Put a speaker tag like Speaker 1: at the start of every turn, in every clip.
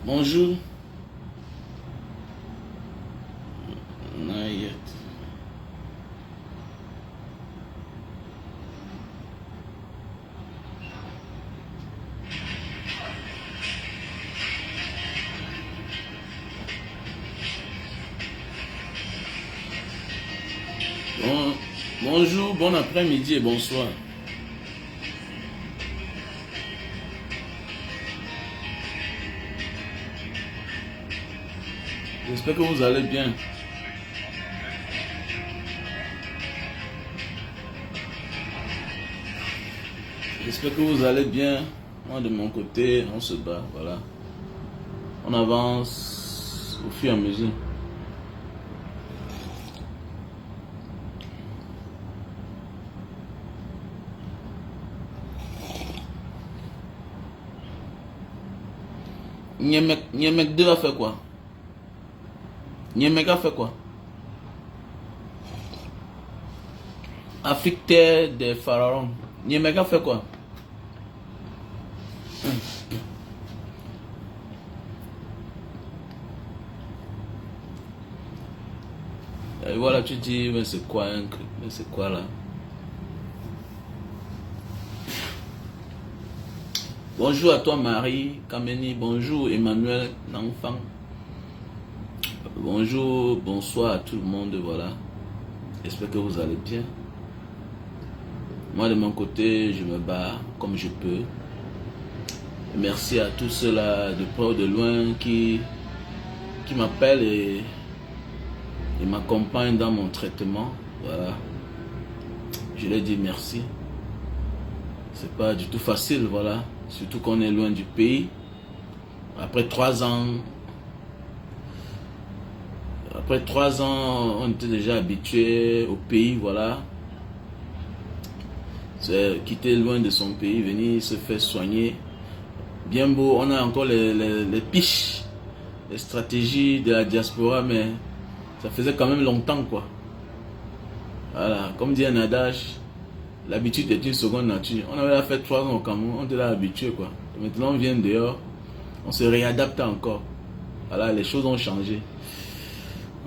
Speaker 1: Bonjour. Not yet. Bonjour, bon après-midi et bonsoir. J'espère que vous allez bien. J'espère que vous allez bien. Moi de mon côté, on se bat, voilà. On avance au fur et à mesure. Niemek 2 a fait quoi? Niemek a fait quoi? Afrique terre des pharaons. Niemek a fait quoi? Et voilà, tu dis, mais c'est quoi mais c'est quoi là? Bonjour à toi Marie, Kameni, bonjour Emmanuel, l'enfant. Bonjour, bonsoir à tout le monde, voilà. J'espère que vous allez bien. Moi de mon côté, je me bats comme je peux. Merci à tous ceux-là de près ou de loin qui m'appellent et m'accompagnent dans mon traitement. Voilà. Je leur dis merci. C'est pas du tout facile, voilà. Surtout qu'on est loin du pays. Après 3 ans, on était déjà habitué au pays, voilà. C'est quitter loin de son pays, venir se faire soigner. Bien beau, on a encore les piches, les stratégies de la diaspora, mais ça faisait quand même longtemps, quoi. Voilà, comme dit un adage, l'habitude est une seconde nature. On avait fait 3 ans au Cameroun, on était là habitué, quoi. Maintenant, on vient dehors, on se réadapte encore. Voilà, les choses ont changé.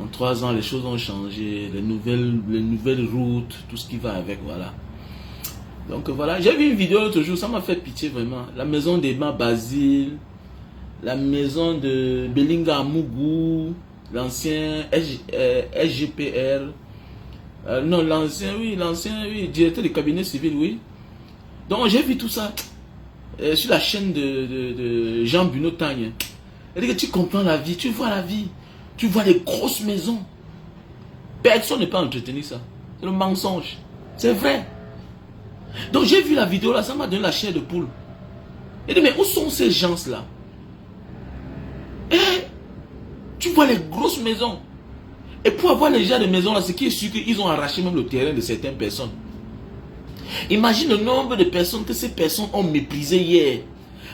Speaker 1: En 3 ans, les choses ont changé, les nouvelles routes, tout ce qui va avec, voilà. Donc voilà, j'ai vu une vidéo l'autre jour, ça m'a fait pitié vraiment. La maison d'Emma Basile, la maison de Belinga Amougou, l'ancien SGPR, non, l'ancien, directeur du cabinet civil, oui. Donc j'ai vu tout ça sur la chaîne de Jean Bruno Tagne. Elle dit que tu comprends la vie, tu vois la vie, tu vois les grosses maisons. Personne n'est pas entretenu ça. C'est le mensonge. C'est vrai. Donc j'ai vu la vidéo là, ça m'a donné la chair de poule. Elle dit mais où sont ces gens-là? Tu vois les grosses maisons. Et pour avoir les gens de maisons là, c'est qui est sûr qu'ils ont arraché même le terrain de certaines personnes. Imagine le nombre de personnes que ces personnes ont méprisé hier.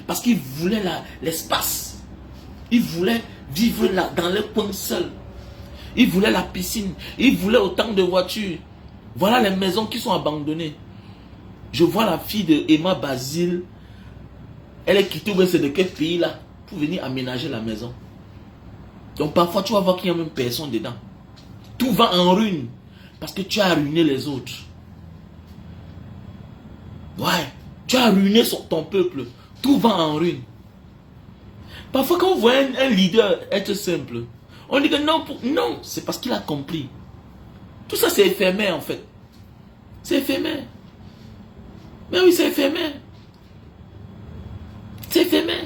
Speaker 1: Parce qu'ils voulaient l'espace. Ils voulaient vivre là, dans leur coin seul. Ils voulaient la piscine. Ils voulaient autant de voitures. Voilà les maisons qui sont abandonnées. Je vois la fille de Emma Basile. Elle est quittée, c'est de quel pays là, pour venir aménager la maison. Donc parfois tu vas voir qu'il n'y a même personne dedans. Tout va en ruine. Parce que tu as ruiné les autres. Ouais. Tu as ruiné ton peuple. Tout va en ruine. Parfois quand on voit un leader être simple, on dit que non, non, c'est parce qu'il a compris. Tout ça c'est éphémère en fait. C'est éphémère. Mais oui, c'est éphémère. C'est éphémère.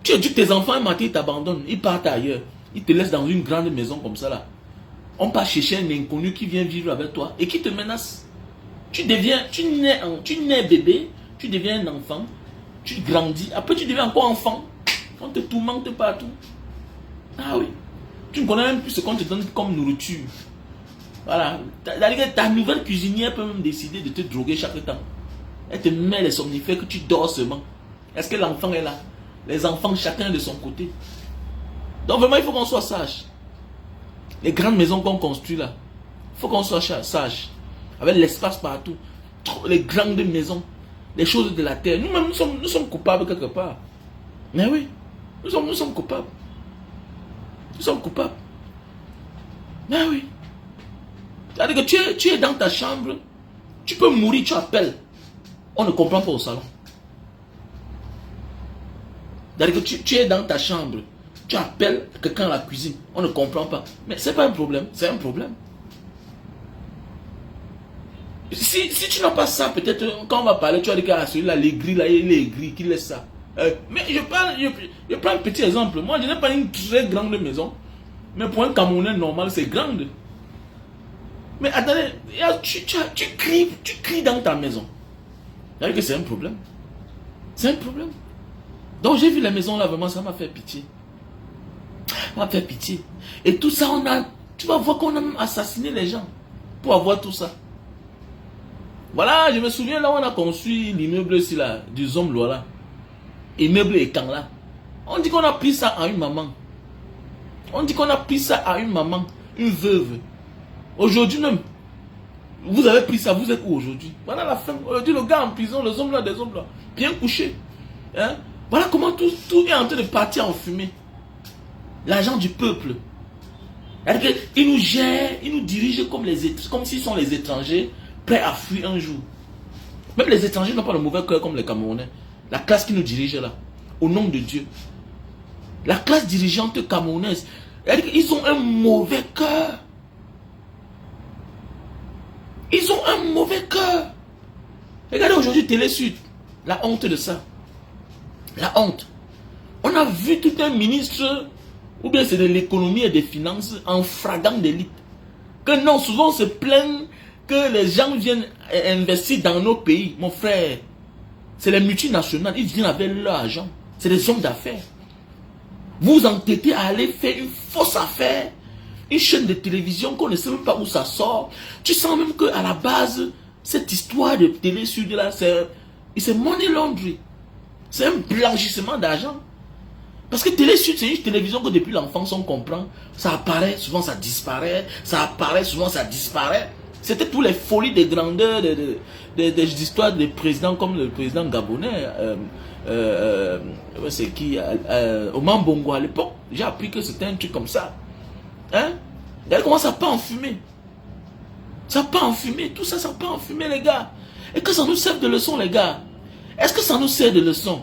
Speaker 1: Tu éduques tes enfants, un matin, ils t'abandonnent, ils partent ailleurs. Ils te laissent dans une grande maison comme ça là. On part chercher un inconnu qui vient vivre avec toi et qui te menace. Tu nais bébé, tu deviens un enfant, tu grandis, après tu deviens encore enfant. On te tourmente partout. Ah oui. Tu ne connais même plus ce qu'on te donne comme nourriture. Voilà. Ta nouvelle cuisinière peut même décider de te droguer chaque temps. Elle te met les somnifères que tu dors seulement. Est-ce que l'enfant est là? Les enfants, chacun de son côté. Donc vraiment, il faut qu'on soit sage. Les grandes maisons qu'on construit là, il faut qu'on soit sage. Avec l'espace partout. Les grandes maisons. Les choses de la terre. Nous-mêmes, nous sommes coupables quelque part. Mais oui. Nous sommes coupables. Nous sommes coupables. Mais oui. C'est-à-dire que tu es dans ta chambre, tu peux mourir, tu appelles. On ne comprend pas au salon. C'est-à-dire que tu es dans ta chambre, tu appelles quelqu'un à la cuisine, on ne comprend pas. Mais ce n'est pas un problème, c'est un problème. Si tu n'as pas ça, peut-être quand on va parler, tu vas dire que celui-là, les gris, là, il est gris, qu'il laisse ça. Mais je prends un petit exemple. Moi, je n'ai pas une très grande maison. Mais pour un Camerounais normal, c'est grande. Mais attendez, tu cries dans ta maison. C'est-à-dire que c'est un problème. C'est un problème. Donc j'ai vu la maison là, vraiment, ça m'a fait pitié. Ça m'a fait pitié. Et tout ça, tu vas voir qu'on a même assassiné les gens pour avoir tout ça. Voilà, je me souviens là où on a construit l'immeuble ici là, du Zomlo là. Immeuble Ekan là. On dit qu'on a pris ça à une maman. On dit qu'on a pris ça à une maman, une veuve. Aujourd'hui même, vous avez pris ça, vous êtes où aujourd'hui? Voilà la fin. Aujourd'hui le gars en prison, les hommes là, des hommes là, bien couchés. Hein? Voilà comment tout est en train de partir en fumée. L'argent du peuple. Ils nous gèrent, ils nous dirigent comme s'ils sont les étrangers prêts à fuir un jour. Même les étrangers n'ont pas le mauvais cœur comme les Camerounais. La classe qui nous dirige là, au nom de Dieu. La classe dirigeante camerounaise, ils ont un mauvais cœur. Ils ont un mauvais cœur. Regardez aujourd'hui Télé Sud, la honte de ça. La honte. On a vu tout un ministre, ou bien c'est de l'économie et des finances, en fragant d'élite. Que non, souvent on se plaint que les gens viennent investir dans nos pays. Mon frère, c'est les multinationales, ils viennent avec leur argent. C'est des hommes d'affaires. Vous entêtez à aller faire une fausse affaire, une chaîne de télévision qu'on ne sait même pas où ça sort. Tu sens même qu'à la base, cette histoire de Télé Sud là, c'est money laundry. C'est un blanchissement d'argent. Parce que Télé Sud, c'est une télévision que depuis l'enfance on comprend. Ça apparaît, souvent ça disparaît. Ça apparaît, souvent ça disparaît. C'était tous les folies des grandeurs, des histoires des présidents comme le président gabonais. C'est qui Oman Bongo à l'époque. J'ai appris que c'était un truc comme ça. Hein? Regardez comment ça part en fumée. Ça part en fumée. Tout ça, ça part en fumée, les gars. Et que ça nous sert de leçon, les gars. Est-ce que ça nous sert de leçon?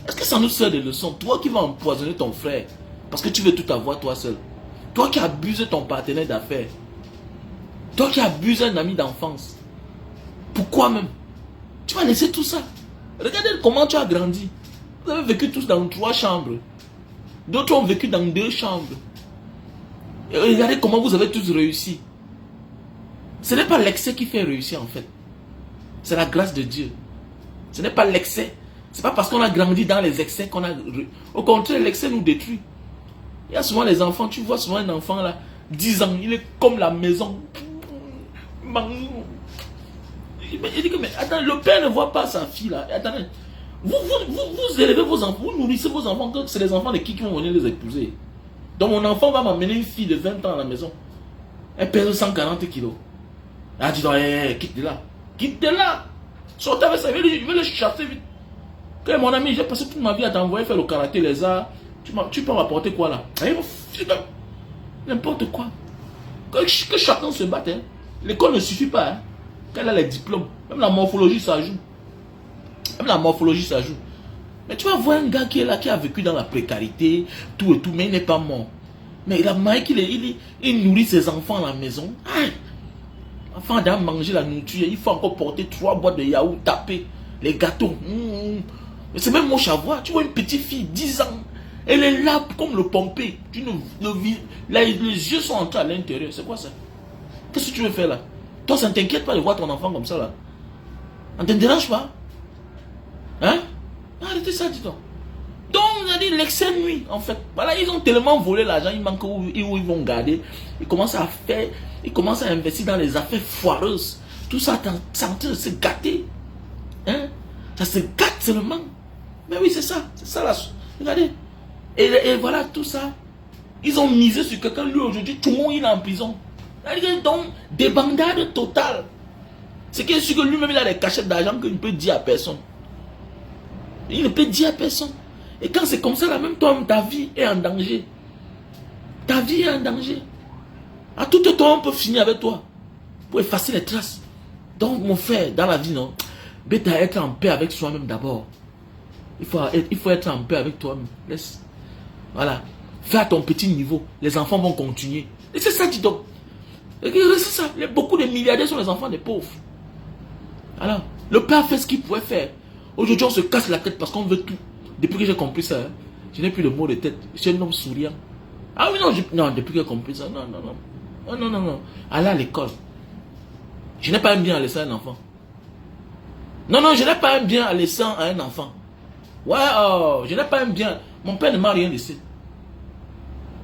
Speaker 1: Est-ce que ça nous sert de leçon? Toi qui vas empoisonner ton frère parce que tu veux tout avoir toi seul. Toi qui abuses ton partenaire d'affaires. Toi qui abuses un ami d'enfance. Pourquoi même? Tu vas laisser tout ça. Regardez comment tu as grandi. Vous avez vécu tous dans 3 chambres. D'autres ont vécu dans 2 chambres. Et regardez comment vous avez tous réussi. Ce n'est pas l'excès qui fait réussir en fait. C'est la grâce de Dieu. Ce n'est pas l'excès. Ce n'est pas parce qu'on a grandi dans les excès qu'on a... Au contraire, l'excès nous détruit. Il y a souvent les enfants, tu vois souvent un enfant là, 10 ans, il est comme la maison. Il dit que, mais attends, le père ne voit pas sa fille là. Attendez, vous élevez vos enfants, vous nourrissez vos enfants, c'est les enfants de qui vont venir les épouser. Donc mon enfant va m'amener une fille de 20 ans à la maison. Elle pèse 140 kilos. Ah, dis donc, quitte de là. Quitte de là. Sortez avec ça, je vais le chasser vite. Que mon ami, j'ai passé toute ma vie à t'envoyer faire le karaté, les arts. Tu peux m'apporter quoi là? N'importe quoi. Que chacun se batte. Hein. L'école ne suffit pas. Hein. Qu'elle a les diplômes. Même la morphologie, ça joue. Même la morphologie, ça joue. Mais tu vas voir un gars qui est là, qui a vécu dans la précarité, tout et tout, mais il n'est pas mort. Mais il a marqué qu'il nourrit ses enfants à la maison. L'enfant a manger la nourriture, il faut encore porter 3 boîtes de yaourt, taper les gâteaux. Mais c'est même moche à voir. Tu vois une petite fille, 10 ans, elle est là comme le pompé. Les yeux sont entrés à l'intérieur. C'est quoi ça? Qu'est-ce que tu veux faire là? Toi, ça ne t'inquiète pas de voir ton enfant comme ça là? Ça ne te dérange pas? Hein? Arrêtez ça, dis donc. Donc, on a dit l'excès nuit, en fait. Voilà, ils ont tellement volé l'argent, il manque où ils vont garder. Ils commencent à faire, ils commencent à investir dans les affaires foireuses. Tout ça, c'est en train de se gâter. Hein? Ça se gâte seulement. Mais oui, c'est ça là. Regardez. Et voilà, tout ça. Ils ont misé sur quelqu'un, lui aujourd'hui, tout le monde il est en prison. Donc, débandade totale. C'est qu'il est sûr que lui-même il a des cachettes d'argent qu'il ne peut dire à personne. Il ne peut dire à personne. Et quand c'est comme ça, là, même toi, ta vie est en danger. Ta vie est en danger. À tout temps, on peut finir avec toi. Pour effacer les traces. Donc, mon frère, dans la vie, non, bête à être en paix avec soi-même d'abord. Il faut être en paix avec toi-même. Laisse. Voilà. Fais à ton petit niveau. Les enfants vont continuer. Et c'est ça, dis donc. C'est ça. Beaucoup de milliardaires sont les enfants des pauvres. Alors, le père fait ce qu'il pouvait faire. Aujourd'hui, on se casse la tête parce qu'on veut tout. Depuis que j'ai compris ça, hein, je n'ai plus de mots de tête. Je suis un homme souriant. Ah oui, non, non, depuis que j'ai compris ça, non, non, non. Non, non, non, non. Aller à l'école. Je n'ai pas un bien à laisser à un enfant. Non, non, je n'ai pas un bien à laisser à un enfant. Ouais, oh, je n'ai pas un bien. Mon père ne m'a rien laissé.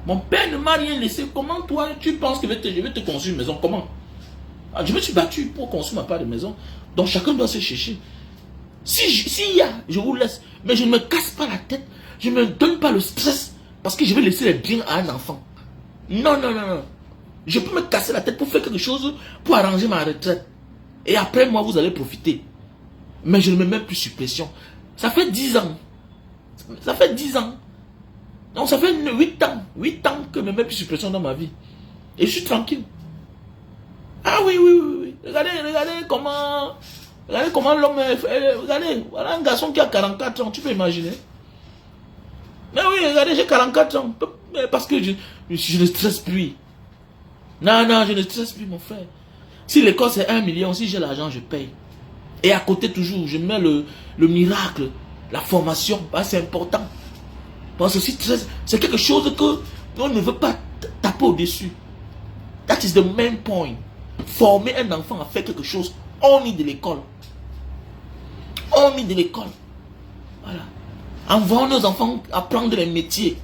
Speaker 1: Mon père ne m'a rien laissé. Comment toi, tu penses que je vais te construire une maison? Comment? Ah, je me suis battu pour construire ma part de maison. Donc chacun doit se chercher. S'il y a, je vous laisse. Mais je ne me casse pas la tête. Je ne me donne pas le stress parce que je vais laisser les biens à un enfant. Non, non, non, non. Je peux me casser la tête pour faire quelque chose pour arranger ma retraite. Et après, moi, vous allez profiter. Mais je ne me mets plus sur pression. Ça fait 10 ans. Ça fait 10 ans. Donc ça fait 8 ans. 8 ans que je ne me mets plus sur pression dans ma vie. Et je suis tranquille. Ah oui, oui, oui, oui. Regardez comment l'homme est. Regardez, voilà un garçon qui a 44 ans, tu peux imaginer. Mais oui, regardez, j'ai 44 ans. Parce que je ne stresse plus. Non, non, je ne stresse plus, mon frère. Si l'école c'est 1 million, si j'ai l'argent, je paye. Et à côté, toujours, je mets le miracle, la formation, c'est important. Parce que c'est quelque chose que on ne veut pas taper au-dessus. That is the main point. Former un enfant à faire quelque chose, on est de l'école. On est de l'école. Voilà. Envoyons nos enfants apprendre les métiers.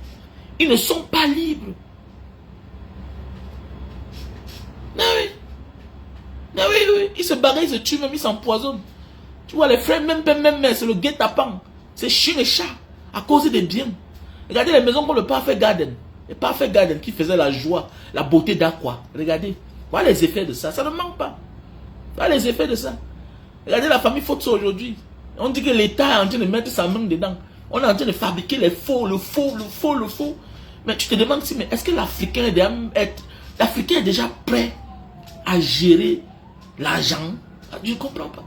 Speaker 1: Ils ne sont pas libres. Mais oui. Mais oui, oui. Ils se barrent, ils se tuent, même ils s'empoisonnent. Tu vois, les frères, même c'est le guet-apens. C'est chien et chat. À cause des biens. Regardez les maisons comme le Parfait Garden. Le Parfait Garden qui faisait la joie, la beauté d'Aqua. Regardez. Voilà les effets de ça. Ça ne manque pas. Voilà les effets de ça. Regardez la famille Fotso aujourd'hui. On dit que l'État est en train de mettre sa main dedans. On est en train de fabriquer les faux, le faux, le faux, le faux. Mais tu te demandes si, mais est-ce que l'Africain est déjà prêt à gérer l'argent? Je ne comprends pas.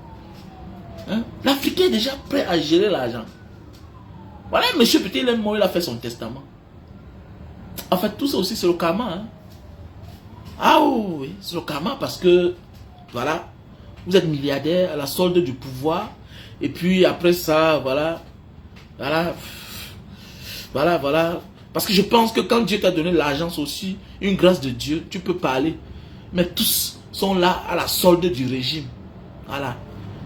Speaker 1: Hein? L'Africain est déjà prêt à gérer l'argent. Voilà, monsieur Petit, il est mort, il a fait son testament. En fait, tout ça aussi, c'est le karma. Hein? Ah oui, c'est le karma parce que, voilà, vous êtes milliardaire à la solde du pouvoir. Et puis après ça, voilà. Parce que je pense que quand Dieu t'a donné l'argent, c'est aussi une grâce de Dieu. Tu peux parler. Mais tous sont là à la solde du régime. Voilà.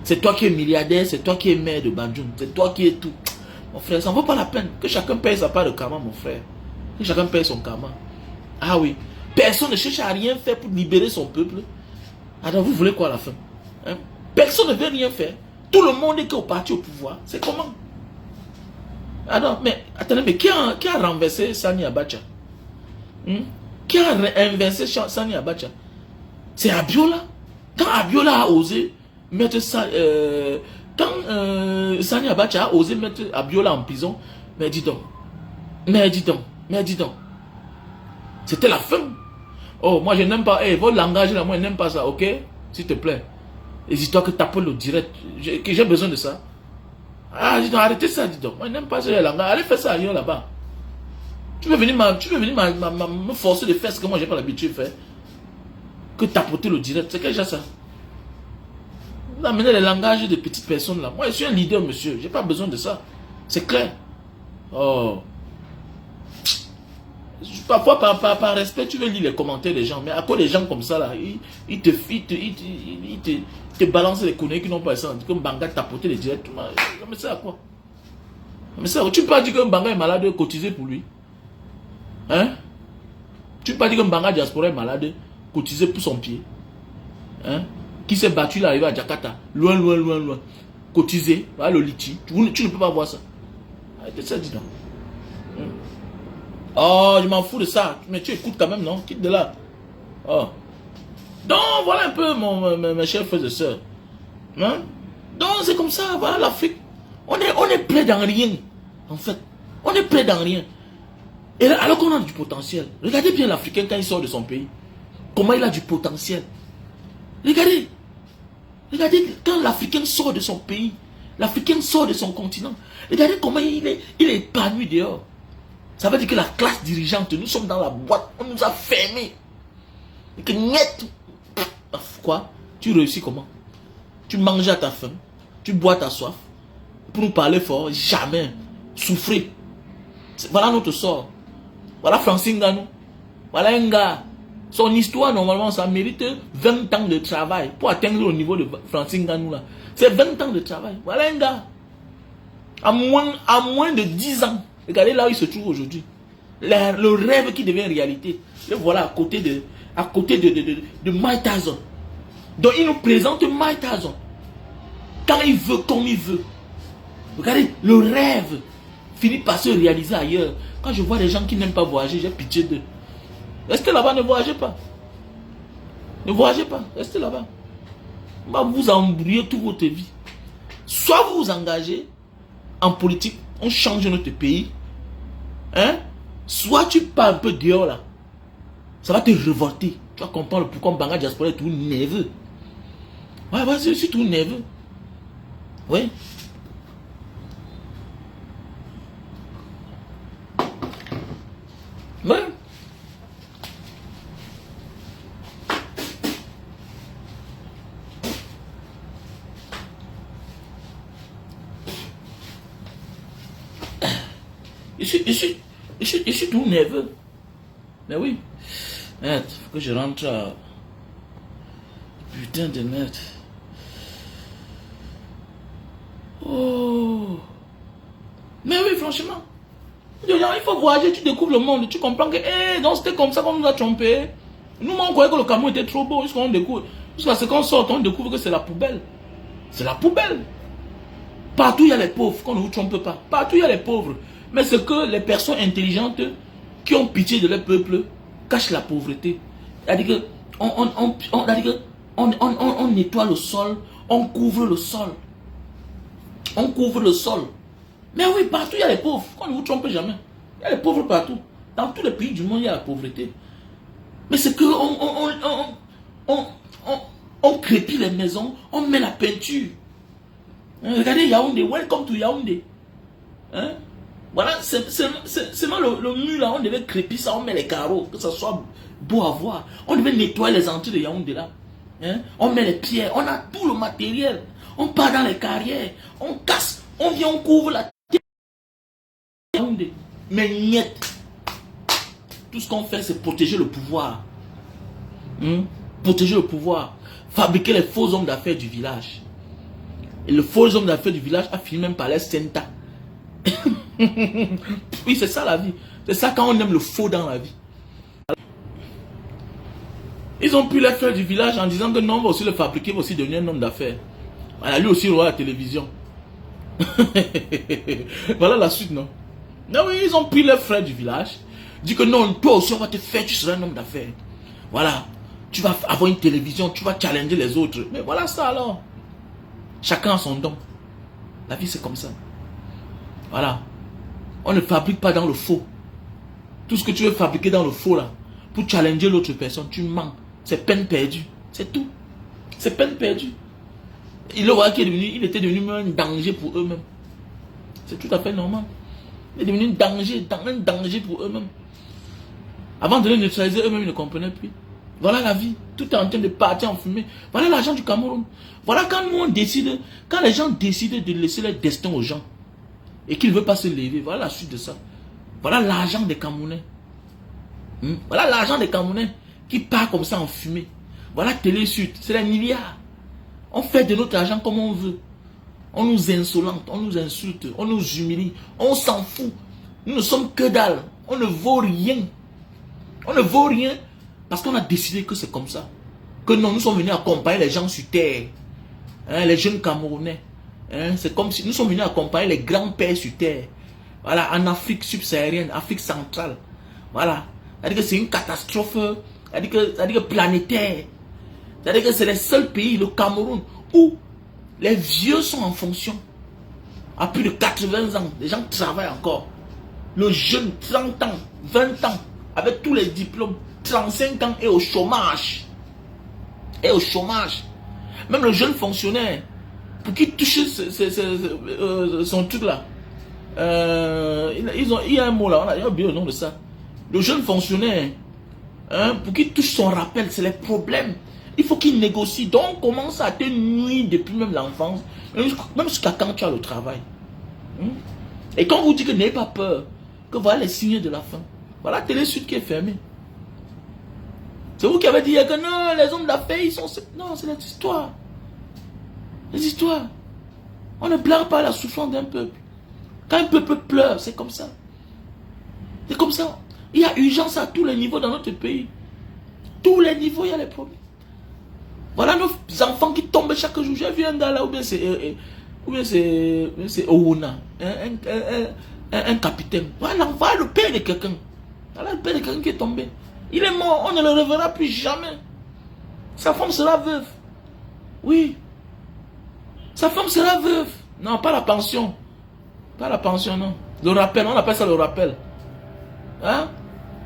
Speaker 1: C'est toi qui es milliardaire, c'est toi qui es maire de Banjul. C'est toi qui es tout. Mon frère, ça ne vaut pas la peine. Que chacun paye sa part de karma, mon frère. Que chacun paye son karma. Ah oui. Personne ne cherche à rien faire pour libérer son peuple. Alors vous voulez quoi à la fin? Hein? Personne ne veut rien faire. Tout le monde est qu'au parti au pouvoir. C'est comment? Alors, mais attendez, mais qui a renversé Sani Abacha? Qui a inversé Sani Abacha? C'est Abiola. Quand Abiola a osé mettre ça, quand Sani Abacha a osé mettre Abiola en prison, mais dis donc, c'était la fin. Oh, moi je n'aime pas, votre langage là, moi je n'aime pas ça, ok? S'il te plaît. Les histoires que tu appelles au direct, que j'ai besoin de ça. Ah, dis donc, arrêtez ça, dis donc. Moi je n'aime pas ce langage, allez faire ça ailleurs là-bas. Tu veux venir me forcer de faire ce que moi j'ai pas l'habitude de faire. Que tapoter le direct, c'est quel genre ça? Vous amenez les langages de petites personnes là. Moi je suis un leader, monsieur, j'ai pas besoin de ça. C'est clair. Oh. Parfois, par respect, tu veux lire les commentaires des gens, mais à quoi les gens comme ça, là, ils te balancent les conneries qui n'ont pas ça. Comme Banga tapoter les directs. Mais c'est à quoi? Mais ça, tu peux pas dire qu'un Banga est malade, cotiser pour lui. Hein? Tu peux pas dire qu'un Banga diaspora est malade, cotiser pour son pied. Hein? Qui s'est battu, là, arrivé à Jakarta. Loin. Cotiser, voilà le litchi. Tu ne peux pas voir ça. Arrêtez ça, dis donc. Oh, je m'en fous de ça. Mais tu écoutes quand même, non? Quitte de là. Oh. Donc, voilà un peu mes chers frères et sœurs. Hein? Donc, c'est comme ça, voilà l'Afrique. On est prêt dans rien. En fait. On est prêt dans rien. Et là, alors qu'on a du potentiel. Regardez bien l'Africain quand il sort de son pays. Comment il a du potentiel. Regardez. Regardez quand l'Africain sort de son pays. L'Africain sort de son continent. Regardez comment il est épanoui dehors. Ça veut dire que la classe dirigeante, nous sommes dans la boîte. On nous a fermés. Et que net. Quoi? Tu réussis comment? Tu manges à ta faim. Tu bois ta soif. Pour nous parler fort, jamais. Souffrez. Voilà notre sort. Voilà Francine Nganou. Voilà un gars. Son histoire, normalement, ça mérite 20 ans de travail pour atteindre le niveau de Francine Nganou là. C'est 20 ans de travail. Voilà un gars. À moins de 10 ans. Regardez là où il se trouve aujourd'hui. Le rêve qui devient réalité. Le voilà à côté de Mike Tyson. Donc il nous présente Mike Tyson. Quand il veut, comme il veut. Regardez, le rêve finit par se réaliser ailleurs. Quand je vois des gens qui n'aiment pas voyager, j'ai pitié d'eux. Restez là-bas, ne voyagez pas. Ne voyagez pas, restez là-bas. On va vous embrouiller toute votre vie. Soit vous vous engagez en politique, on change notre pays. Hein? Soit tu pars un peu dehors là. Ça va te révolter. Tu vas comprendre pourquoi Mbanga Diaspora est tout nerveux. Ouais, je suis tout nerveux. Oui. Ouais. Je suis tout nerveux. Mais oui. Merde, faut que je rentre à... Putain de merde. Oh. Mais oui, franchement. Il faut voyager, tu découvres le monde. Tu comprends que, donc c'était comme ça qu'on nous a trompés. Nous, on croyait que le Cameroun était trop beau. Jusqu'à ce qu'on sorte, on découvre que c'est la poubelle. C'est la poubelle. Partout, il y a les pauvres, qu'on ne vous trompe pas. Partout, il y a les pauvres. Mais c'est que les personnes intelligentes qui ont pitié de leur peuple cachent la pauvreté. C'est-à-dire on nettoie le sol, on couvre le sol. On couvre le sol. Mais oui, partout, il y a les pauvres. Qu'on ne vous trompe jamais. Il y a les pauvres partout. Dans tous les pays du monde, il y a la pauvreté. Mais c'est que on crépit les maisons, on met la peinture. Regardez Yaoundé, welcome to Yaoundé. Hein? Voilà, seulement le mur là, on devait crépir ça, on met les carreaux, que ça soit beau à voir. On devait nettoyer les entrées de Yaoundé là. Hein? On met les pierres, on a tout le matériel. On part dans les carrières, on casse, on vient, on couvre la terre. Yaoundé. Mais niet. Tout ce qu'on fait, c'est protéger le pouvoir. Protéger le pouvoir. Fabriquer les faux hommes d'affaires du village. Et le faux homme d'affaires du village a fini même par les Senta. Oui, c'est ça la vie. C'est ça quand on aime le faux dans la vie. Ils ont pu les faire du village en disant que non, on va aussi le fabriquer, on va aussi devenir un homme d'affaires. Voilà, lui aussi, il aura la télévision. Voilà la suite, non? Non, oui, ils ont pris les frères du village. Dit que non, toi aussi, on va te faire, tu seras un homme d'affaires. Voilà. Tu vas avoir une télévision, tu vas challenger les autres. Mais voilà ça alors. Chacun a son don. La vie, c'est comme ça. Voilà. On ne fabrique pas dans le faux. Tout ce que tu veux fabriquer dans le faux là, pour challenger l'autre personne, tu mens. C'est peine perdue. C'est tout. C'est peine perdue. Il le voit qu'il est devenu, il était devenu un danger pour eux-mêmes. C'est tout à fait normal. Il est devenu un danger pour eux-mêmes. Avant de les neutraliser, eux-mêmes, ils ne comprenaient plus. Voilà la vie. Tout est en train de partir en fumée. Voilà l'argent du Cameroun. Voilà quand nous on décide, quand les gens décident de laisser leur destin aux gens et qu'ils ne veulent pas se lever, voilà la suite de ça. Voilà l'argent des Camerounais. Voilà l'argent des Camerounais qui part comme ça en fumée. Voilà Télé Sud, c'est les milliards. On fait de notre argent comme on veut. On nous insolente, on nous insulte, on nous humilie, on s'en fout. Nous ne sommes que dalle. On ne vaut rien. On ne vaut rien parce qu'on a décidé que c'est comme ça. Que non, nous sommes venus accompagner les gens sur terre. Hein, les jeunes Camerounais. Hein, c'est comme si nous sommes venus accompagner les grands-pères sur terre. Voilà, en Afrique subsaharienne, Afrique centrale. Voilà. C'est-à-dire que c'est une catastrophe. C'est-à-dire que planétaire. C'est-à-dire que c'est le seul pays, le Cameroun, où les vieux sont en fonction. À plus de 80 ans, les gens travaillent encore. Le jeune, 30 ans, 20 ans, avec tous les diplômes, 35 ans, est au chômage. Est au chômage. Même le jeune fonctionnaire, pour qu'il touche son truc là, il y a un mot là, il y a oublié le nom de ça. Le jeune fonctionnaire, hein, pour qu'il touche son rappel, c'est les problèmes. Il faut qu'il négocie. Donc on commence à te nuire depuis même l'enfance, même jusqu'à quand tu as le travail. Et quand vous dites que n'ayez pas peur, que voilà les signes de la fin, voilà Télé Sud qui est fermée. C'est vous qui avez dit que non, les hommes d'affaires, ils sont... Non, c'est les histoires. Les histoires. On ne pleure pas la souffrance d'un peuple. Quand un peuple pleure, c'est comme ça. C'est comme ça. Il y a urgence à tous les niveaux dans notre pays. Tous les niveaux, il y a les problèmes. Voilà nos enfants qui tombent chaque jour. J'ai vu un gars là, ou bien c'est Owona, un capitaine. Voilà, le père de quelqu'un. Voilà le père de quelqu'un qui est tombé. Il est mort, on ne le reverra plus jamais. Sa femme sera veuve. Oui. Sa femme sera veuve. Non, pas la pension. Pas la pension, non. Le rappel, on appelle ça le rappel. Hein?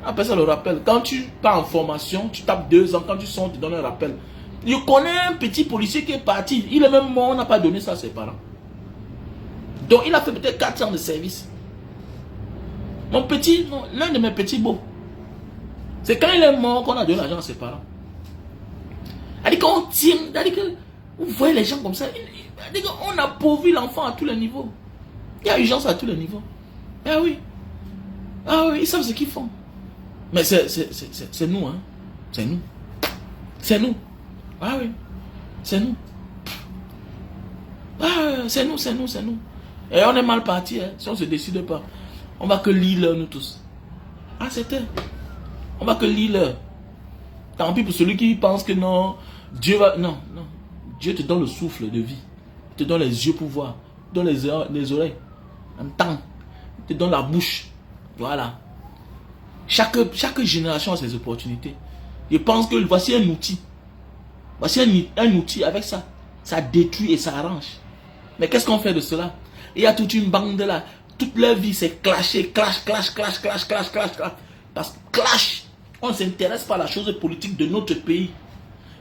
Speaker 1: On appelle ça le rappel. Quand tu pars en formation, tu tapes 2 ans, quand tu sors, tu donnes un rappel. Je connais un petit policier qui est parti. Il est même mort, on n'a pas donné ça à ses parents. Donc il a fait peut-être 4 ans de service. Mon petit, l'un de mes petits beaux. C'est quand il est mort qu'on a donné l'argent à ses parents. C'est-à-dire qu'on tient, c'est-à-dire que vous voyez les gens comme ça, c'est-à-dire qu'on appauvrit l'enfant à tous les niveaux. Il y a urgence à tous les niveaux. Ah oui. Ah oui, ils savent ce qu'ils font. Mais c'est nous, hein. C'est nous. C'est nous. Ah oui. C'est nous. Ah, c'est nous. Et on est mal parti, hein, si on ne se décide pas. On va que lire nous tous. Ah, c'était. On va que lire. Tant pis pour celui qui pense que non, Dieu va... Non. Dieu te donne le souffle de vie. Il te donne les yeux pour voir. Il te donne les oreilles. En temps. Il te donne la bouche. Voilà. Chaque génération a ses opportunités. Je pense que voici un outil. Voici un outil avec ça. Ça détruit et ça arrange. Mais qu'est-ce qu'on fait de cela? Il y a toute une bande là. Toute leur vie c'est clasher, clash. Parce que clash. On ne s'intéresse pas à la chose politique de notre pays.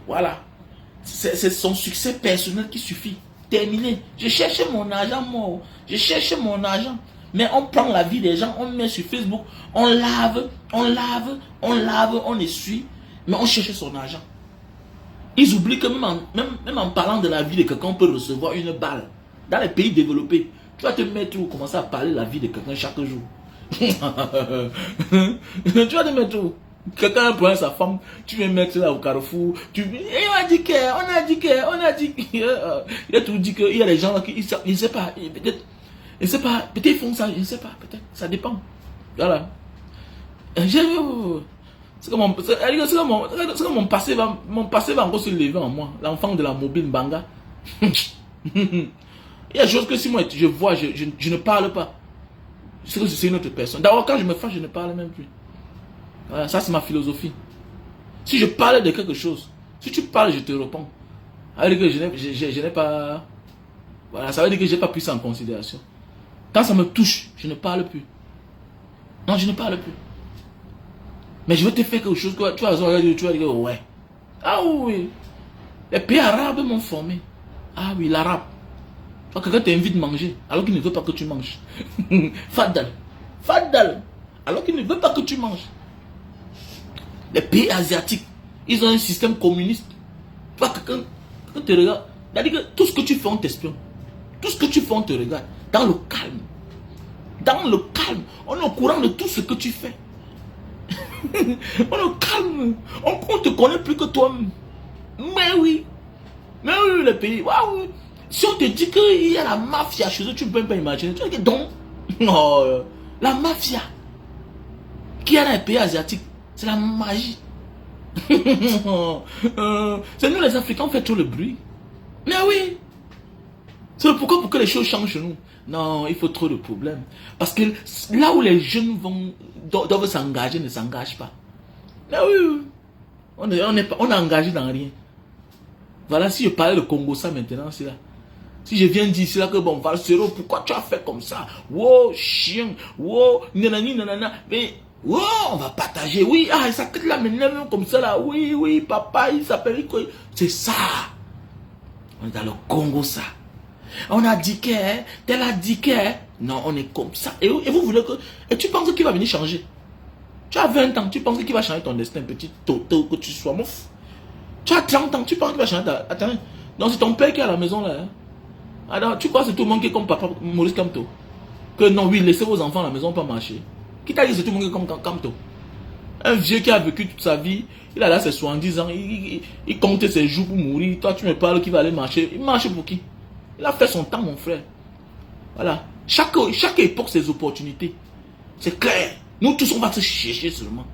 Speaker 1: Voilà. C'est son succès personnel qui suffit. Terminé. Je cherchais mon argent, moi. Je cherchais mon argent. Mais on prend la vie des gens, on met sur Facebook, on lave, on essuie, mais on cherche son argent. Ils oublient que même en parlant de la vie de quelqu'un, on peut recevoir une balle. Dans les pays développés, tu vas te mettre où, commencer à parler de la vie de quelqu'un chaque jour. Tu vas te mettre où? Quelqu'un prend sa femme, tu viens mettre là au carrefour, on a dit il a tout dit qu'il y a des gens là qui, ils ne savent pas, peut-être. Je ne sais pas, peut-être ils font ça, je ne sais pas, peut-être, ça dépend. Voilà. C'est comme mon passé va encore se lever en moi. L'enfant de la mobile Banga. Il y a des choses que si moi je vois, je ne parle pas. C'est que c'est une autre personne. D'abord, quand je me fâche, je ne parle même plus. Voilà, ça c'est ma philosophie. Si je parle de quelque chose, si tu parles, je te réponds. Ça veut dire que je n'ai pas... Voilà, ça veut dire que je n'ai pas pris ça en considération. Quand ça me touche, je ne parle plus. Non, je ne parle plus. Mais je vais te faire quelque chose, tu vas dire, ouais. Ah oui. Les pays arabes m'ont formé. Ah oui, l'arabe. Quelqu'un t'invite à manger, alors qu'il ne veut pas que tu manges. Fadal. Alors qu'il ne veut pas que tu manges. Les pays asiatiques, ils ont un système communiste. Tu vois, quelqu'un te regarde. C'est-à-dire que tout ce que tu fais, on t'espionne. Tout ce que tu fais, on te regarde. Dans le calme. On est au courant de tout ce que tu fais. On est au calme. On ne te connaît plus que toi-même. Mais oui, le pays. Waouh. Si on te dit qu'il y a la mafia chez eux, tu ne peux pas imaginer. Tu dis que donc, la mafia qui est dans les pays asiatiques, c'est la magie. C'est nous les Africains, on fait trop le bruit. Mais oui. C'est pourquoi pour que les choses changent chez nous. Non, il faut trop de problèmes. Parce que là où les jeunes doivent s'engager, ne s'engagent pas. Mais oui. On est engagé dans rien. Voilà, si je parlais de Congo, ça maintenant, c'est là. Si je viens dire là que bon, Valsero, pourquoi tu as fait comme ça? Wow, chien, wow, nanani, nanana. Mais, wow, on va partager. Oui, ah, ça quitte là maintenant comme ça là. Oui, oui, papa, il s'appelle quoi? C'est ça. On est dans le Congo, ça. On a dit que, tel a dit que. Non, on est comme ça. Et vous voulez que. Et tu penses qu'il va venir changer? Tu as 20 ans, tu penses qu'il va changer ton destin, petit toto, que tu sois mouf. Tu as 30 ans, tu penses qu'il va changer ta. Attends. Donc c'est ton père qui est à la maison là. Hein? Alors, tu crois que c'est tout le monde qui est comme papa Maurice Kamto? Que non, oui, laissez vos enfants à la maison pas marcher. Qui t'a dit que c'est tout le monde qui est comme Kamto? Un vieux qui a vécu toute sa vie, il a là ses 70 ans, il compte ses jours pour mourir. Toi, tu me parles qu'il va aller marcher. Il marche pour qui? Il a fait son temps, mon frère. Voilà. Chaque époque, ses opportunités. C'est clair. Nous tous, on va se chercher seulement.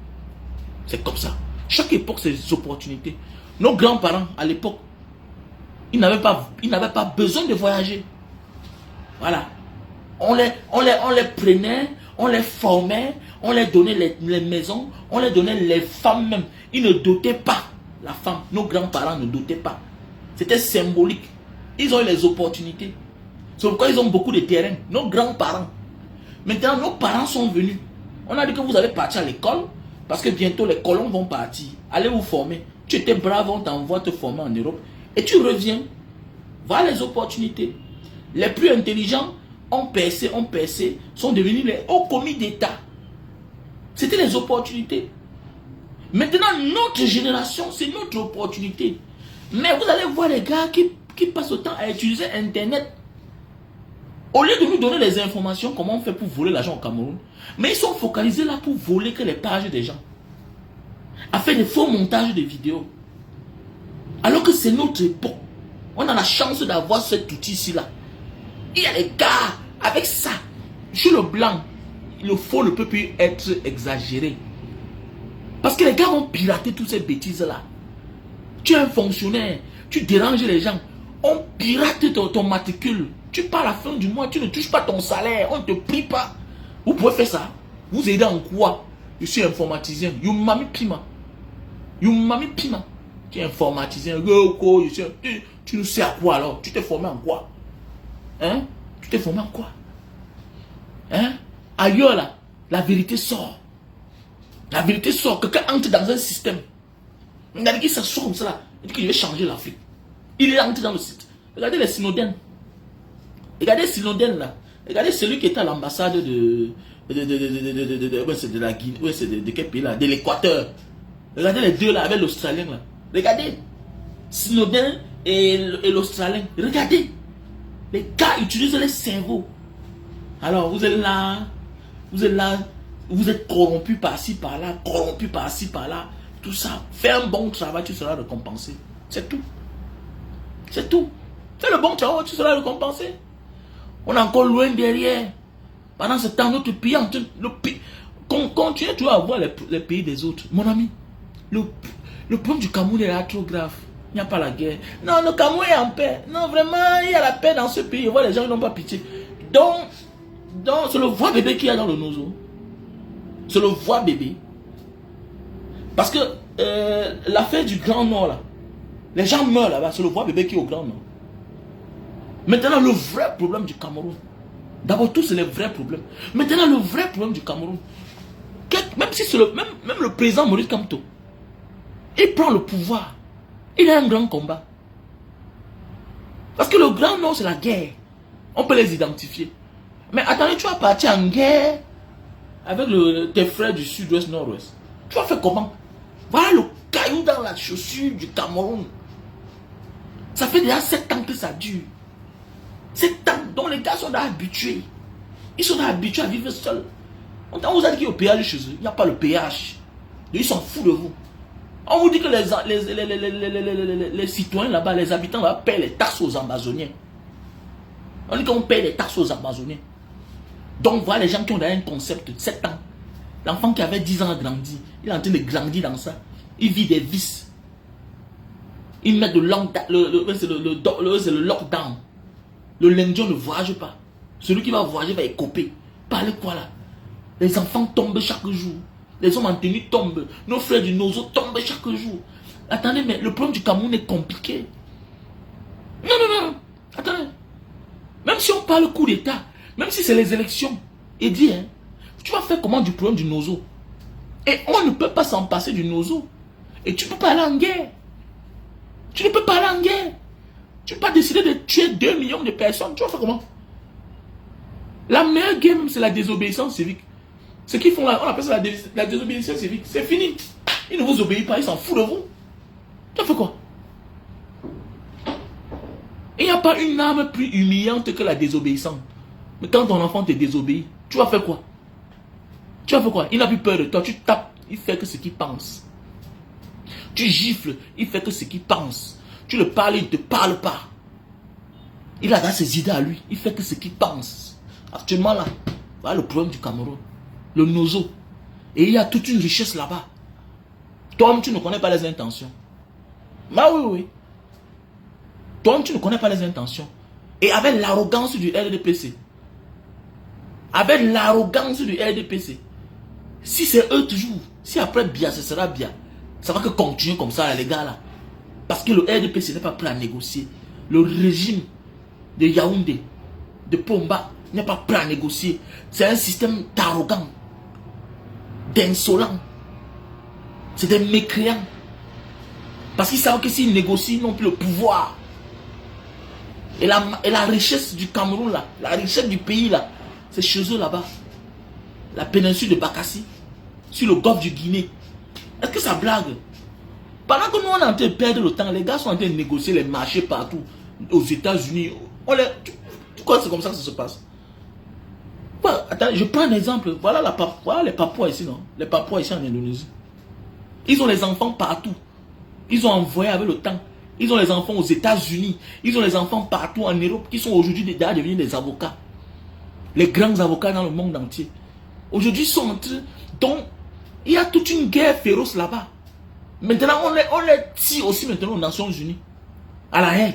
Speaker 1: C'est comme ça. Chaque époque, ses opportunités. Nos grands-parents, à l'époque, ils n'avaient pas besoin de voyager. Voilà. On les prenait, on les formait, on les donnait les maisons, on les donnait les femmes même. Ils ne dotaient pas la femme. Nos grands-parents ne dotaient pas. C'était symbolique. Ils ont eu les opportunités. C'est pourquoi ils ont beaucoup de terrain. Nos grands-parents. Maintenant, nos parents sont venus. On a dit que vous allez partir à l'école parce que bientôt les colons vont partir. Allez vous former. Tu étais brave, on t'envoie te former en Europe. Et tu reviens. Voilà les opportunités. Les plus intelligents ont percé, sont devenus les hauts commis d'État. C'était les opportunités. Maintenant, notre génération, c'est notre opportunité. Mais vous allez voir les gars qui passent le temps à utiliser Internet. Au lieu de nous donner les informations, comment on fait pour voler l'argent au Cameroun. Mais ils sont focalisés là pour voler que les pages des gens. À faire des faux montages de vidéos. Alors que c'est notre époque. On a la chance d'avoir cet outil-ci là. Il y a des gars avec ça. Sur le blanc, le faux ne peut plus être exagéré. Parce que les gars vont pirater toutes ces bêtises là. Tu es un fonctionnaire, tu déranges les gens. On pirate ton matricule. Tu pars à la fin du mois, tu ne touches pas ton salaire. On ne te prie pas. Vous pouvez faire ça. Vous aidez en quoi? Je suis informaticien. You mami pima. You mami pima. Tu es informaticien. Tu nous sais à quoi alors? Tu t'es formé en quoi? Hein? Tu t'es formé en quoi? Hein? Ailleurs là, la vérité sort. La vérité sort. Quelqu'un entre dans un système. Regardez qui s'assoit comme ça là. Il dit que je vais changer l'Afrique. Il est entré dans le site. Regardez les synodènes. Regardez Synodène là. Regardez celui qui était à l'ambassade c'est de la Guinée. Ouais, c'est de quel pays là? De l'Équateur. Regardez les deux là avec l'Australien là. Regardez. Synodène et l'Australien. Regardez. Les gars utilisent les cerveaux. Alors vous êtes là. Vous êtes corrompu par-ci par-là. Corrompu par-ci par-là. Tout ça. Fais un bon travail, tu seras récompensé. C'est tout. C'est tout. Fais le bon travail, tu seras récompensé. On est encore loin derrière. Pendant ce temps, notre pays, continue toujours à voir les pays des autres. Mon ami, le problème du Cameroun est là trop grave. Il n'y a pas la guerre. Non, le Cameroun est en paix. Non, vraiment, il y a la paix dans ce pays. On voit les gens qui n'ont pas pitié. Donc c'est le voix bébé qui est dans le nozo. C'est le voix bébé. Parce que l'affaire du Grand Nord, là, les gens meurent là-bas. C'est le voix bébé qui est au Grand Nord. Maintenant, le vrai problème du Cameroun. D'abord, tout c'est les vrais problèmes. Maintenant, le vrai problème du Cameroun. Même si c'est même le président Maurice Kamto, il prend le pouvoir. Il a un grand combat. Parce que le Grand Nord, c'est la guerre. On peut les identifier. Mais attendez, tu vas partir en guerre avec tes frères du sud-ouest, nord-ouest. Tu vas faire comment? Voilà le caillou dans la chaussure du Cameroun. Ça fait déjà 7 ans que ça dure. 7 ans dont les gars sont habitués. Ils sont habitués à vivre seuls. On vous a dit qu'il y a le péage chez eux. Il n'y a pas le péage. Ils s'en foutent de vous. On vous dit que les citoyens là-bas, les habitants là-bas paient les taxes aux Amazoniens. On dit qu'on paye les taxes aux Amazoniens. Donc voilà les gens qui ont un concept de 7 ans. L'enfant qui avait 10 ans a grandi. Il est en train de grandir dans ça. Il vit des vices. Ils mettent c'est le lockdown. Le lundi, on ne voyage pas. Celui qui va voyager va écoper. Parlez quoi là? Les enfants tombent chaque jour. Les hommes en tenue tombent. Nos frères du Nozo tombent chaque jour. Attendez, mais le problème du Cameroun est compliqué. Non. Attendez.
Speaker 2: parle coup d'État, même si c'est les élections, il dit, hein, tu vas faire comment du problème du Nozo? Et on ne peut pas s'en passer du Nozo. Et tu ne peux pas aller en guerre. Tu ne peux pas aller en guerre. Tu ne peux pas décider de tuer 2 millions de personnes. Tu vas faire comment? La meilleure game, c'est la désobéissance civique. Ce qu'ils font là, on appelle ça la désobéissance civique. C'est fini. Ils ne vous obéissent pas, ils s'en foutent de vous. Tu as fait quoi? Il n'y a pas une arme plus humiliante que la désobéissance. Mais quand ton enfant te désobéit, tu vas faire quoi? Tu vas faire quoi? Il n'a plus peur de toi. Tu tapes, il fait que ce qu'il pense. Tu gifles, il fait que ce qu'il pense. Tu le parles, il ne te parle pas. Il a dans ses idées à lui. Il fait que ce qu'il pense. Actuellement là, voilà le problème du Cameroun. Le Nozo. Et il y a toute une richesse là-bas. Toi-même, tu ne connais pas les intentions. Bah oui, oui. Toi-même, tu ne connais pas les intentions. Et avec l'arrogance du RDPC. Avec l'arrogance du RDPC. Si c'est eux toujours, si après bien, ce sera bien. Ça va que continuer comme ça, les gars là. Parce que le RDPC n'est pas prêt à négocier. Le régime de Yaoundé, de Pomba, n'est pas prêt à négocier. C'est un système d'arrogant, d'insolent. C'est des mécréants. Parce qu'ils savent que s'ils négocient, ils n'ont plus le pouvoir. Et la richesse du Cameroun là, la richesse du pays là, c'est chez eux là-bas. La péninsule de Bakassi, sur le golfe du Guinée. Est-ce que ça blague? Pendant que nous on est en train de perdre le temps, les gars sont en train de négocier les marchés partout, aux États-Unis. Tu crois que c'est comme ça que ça se passe? Ouais, attends, je prends un exemple. Voilà les Papouas ici, non? Les Papouas ici en Indonésie. Ils ont les enfants partout. Ils ont envoyé avec le temps. Ils ont les enfants aux États-Unis. Ils ont les enfants partout en Europe qui sont aujourd'hui devenus des avocats. Les grands avocats dans le monde entier. Aujourd'hui, ils sont en train... Donc, il y a toute une guerre féroce là-bas. Maintenant, on les tire aussi maintenant aux Nations Unies. À la haine.